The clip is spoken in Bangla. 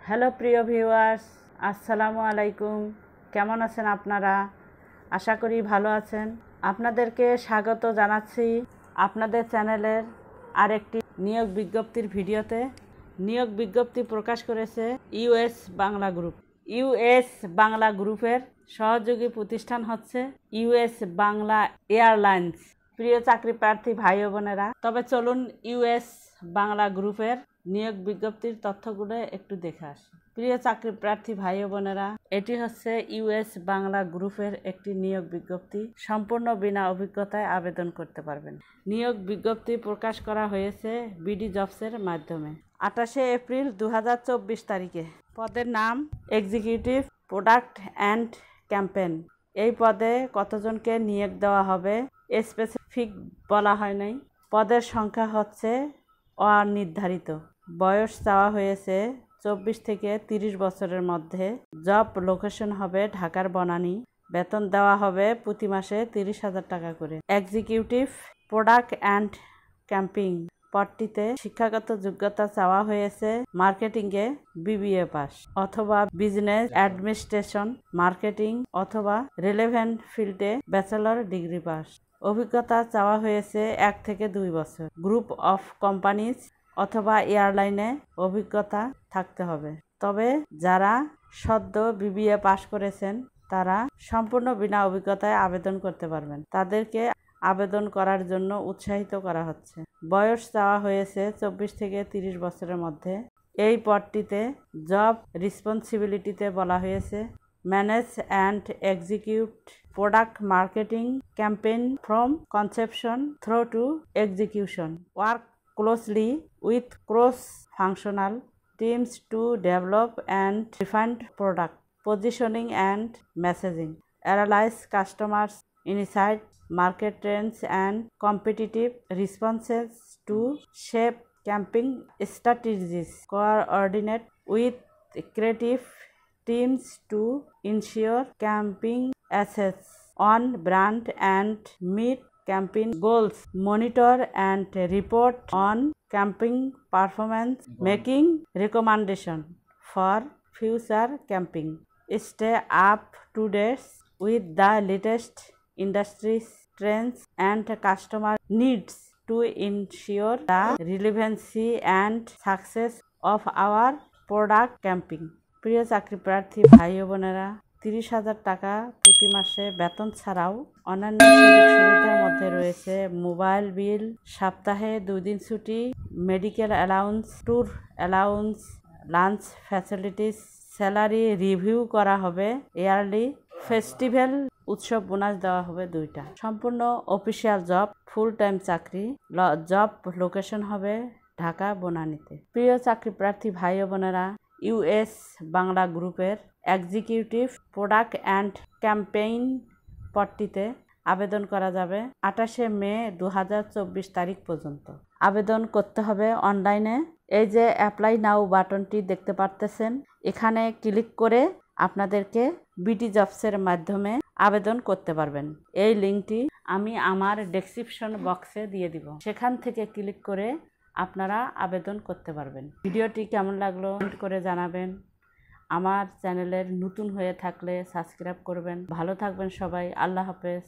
হ্যালো প্রিয় ভিউয়ার্স, আসসালামু আলাইকুম। কেমন আছেন আপনারা? আশা করি ভালো আছেন। আপনাদেরকে স্বাগত জানাচ্ছি আপনাদের চ্যানেলের আরেকটি নিয়োগ বিজ্ঞপ্তির ভিডিওতে। নিয়োগ বিজ্ঞপ্তি প্রকাশ করেছে US Bangla group. US Bangla গ্রুপের সহযোগী প্রতিষ্ঠান হচ্ছে ইউএস বাংলা এয়ারলাইন্স। প্রিয় চাকরি প্রার্থী ভাই ও বোনেরা, তবে চলুন ইউএস বাংলা গ্রুপের নিয়োগ বিজ্ঞপ্তির তথ্যগুলো একটু দেখে আসি। প্রিয় চাকরি প্রার্থী ভাই ও বোনেরা, এটি হচ্ছে ইউএস বাংলা গ্রুপের একটি নিয়োগ বিজ্ঞপ্তি। সম্পূর্ণ বিনা অভিজ্ঞতায় আবেদন করতে পারবেন। নিয়োগ বিজ্ঞপ্তি প্রকাশ করা হয়েছে বিডি জবসের মাধ্যমে 28 এপ্রিল 2024 তারিখে। পদের নাম এক্সিকিউটিভ প্রোডাক্ট অ্যান্ড ক্যাম্পেইন। এই পদে কতজনকে নিয়োগ দেওয়া হবে স্পেসিফিক বলা হয় নাই। পদের সংখ্যা হচ্ছে অনির্ধারিত। বয়স চাওয়া হয়েছে 24 থেকে 30 বছরের মধ্যে। জব লোকেশন হবে ঢাকার বনানী। বেতন দেওয়া হবে প্রতি মাসে 30,000 টাকা করে। এক্সিকিউটিভ প্রোডাক্ট অ্যান্ড ক্যাম্পেইন পদটিতে শিক্ষাগত যোগ্যতা চাওয়া হয়েছে মার্কেটিংয়ে বিবিএ পাস অথবা বিজনেস অ্যাডমিনিস্ট্রেশন মার্কেটিং অথবা রিলেভেন্ট ফিল্ডে ব্যাচেলর ডিগ্রি পাস। অভিজ্ঞতা চাওয়া হয়েছে 1 থেকে 2 বছর। গ্রুপ অফ কোম্পানিজ অথবা এয়ারলাইনে অভিজ্ঞতা থাকতে হবে। তবে যারা সদ্য বিবিএ পাস করেছেন তারা সম্পূর্ণ বিনা অভিজ্ঞতায় আবেদন করতে পারবেন। তাদেরকে আবেদন করার জন্য উৎসাহিত করা হচ্ছে। বয়স চাওয়া হয়েছে 24 থেকে 30 বছরের মধ্যে। এই পদটিতে জব রেসপন্সিবিলিটিতে বলা হয়েছে manage and execute product marketing campaign from conception through to execution. Work closely with cross-functional teams to develop and refine product positioning and messaging, analyze customers' insights, market trends, and competitive responses to shape campaign strategies, coordinate with creative teams to ensure campaign assets on brand and meet campaign goals, monitor and report on campaign performance, making recommendation for future campaign. Stay up to date with the latest industry trends and customer needs to ensure the relevancy and success of our product campaign. প্রিয় চাকরি প্রার্থী ভাই ও বোনেরা, 30,000 টাকা প্রতি মাসে বেতন ছাড়াও অন্যান্য সুযোগ সুবিধার মধ্যে রয়েছে মোবাইল বিল, সপ্তাহে 2 দিন ছুটি, medical allowance, tour allowance, lunch facilities, salary review করা হবে ইয়ারলি, ফেস্টিভ্যাল উৎসব বোনাস দেওয়া হবে 2টা। সম্পূর্ণ অফিসিয়াল জব, ফুল টাইম চাকরি। জব লোকেশন হবে ঢাকা বনানীতে। প্রিয় চাকরি প্রার্থী ভাই ও বোনেরা, ইউএস বাংলা গ্রুপের এক্সিকিউটিভ প্রোডাক্ট অ্যান্ড ক্যাম্পেইন পদটিতে আবেদন করা যাবে 28 মে 2024 তারিখ পর্যন্ত। আবেদন করতে হবে অনলাইনে। এই যে অ্যাপ্লাই নাও বাটনটি দেখতে পারতেছেন, এখানে ক্লিক করে আপনাদেরকে বিডি জবসের মাধ্যমে আবেদন করতে পারবেন। এই লিঙ্কটি আমি আমার ডেসক্রিপশন বক্সে দিয়ে দিব, সেখান থেকে ক্লিক করে আপনারা আবেদন করতে পারবেন। ভিডিওটি কেমন লাগলো কমেন্ট করে জানাবেন। আমার চ্যানেলের নতুন হয়ে থাকলে সাবস্ক্রাইব করবেন। ভালো থাকবেন সবাই। আল্লাহ হাফেজ।